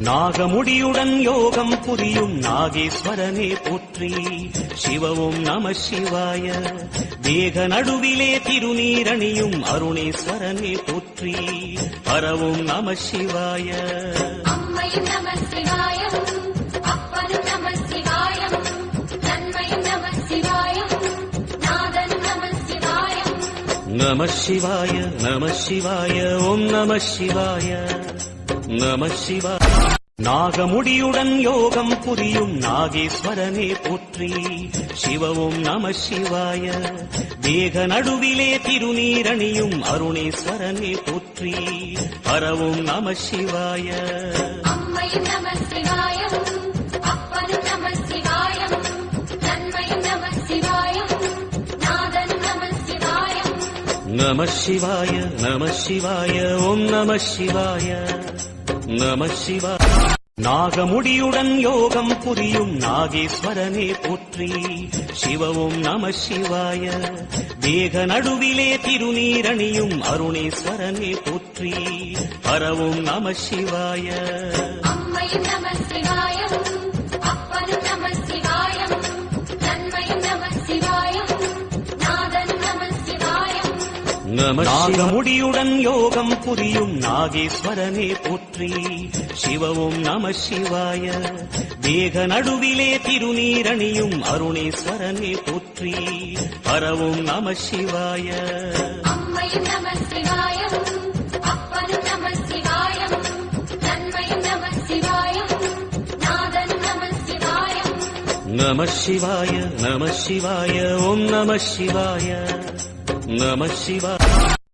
நாகமுடியுடன் யோகம் புரியும் நாகேஸ்வரனே போற்றி. சிவவும் நம சிவாய. தேக நடுவிலே திருநீரணியும் அருணேஸ்வரனே போற்றி. பரவும் நம சிவாய. அம்மையும் நம சிவாயம், அப்பனும் நம சிவாயம், நன்மையும் நம சிவாயம், நாதன் நம சிவாயம். நம சிவாய நம சிவாய ஓம் நம சிவாய நம சிவாய. நாகமுடியுடன் யோகம் புரியும் நாகேஸ்வரனே போற்றி. சிவவும் நம சிவாய. தேக நடுவிலே திருநீரணியும் அருணேஸ்வரனே போற்றி. பரவும் நம சிவாய. அம்மையும் நம சிவாயம், அப்பனும் நம சிவாயம், நன்மையும் நம சிவாயம், நாதன் நம சிவாயம். நம சிவாய நம சிவாய ஓம் நம சிவாய நம சிவாய. நாகமுடியுடன் யோகம் புரியும் நாகேஸ்வரனே போற்றி. சிவவும் நம சிவாய. தேக நடுவிலே திருநீரணியும் அருணேஸ்வரனே போற்றி. பரவும் நம சிவாய. அம்மையும் நம சிவாயம், அப்பனும் நம சிவாயம், நன்மையும் நம சிவாயம், நாதன் நம சிவாயம். நாகமுடியுடன் யோகம் புரியும் நாகேஸ்வரனே போற்றி. சிவவும் நம சிவாய. தேக நடுவிலே திருநீரணியும் அருணேஸ்வரனே போற்றி. பரவும் நம சிவாய. அம்மையும் நம சிவாயம், அப்பனும் நம சிவாயம், நன்மையும் நம சிவாயம், நாதன் நம சிவாயம். நம சிவாய நம சிவாய ஓம் நம சிவாய நம சிவாய.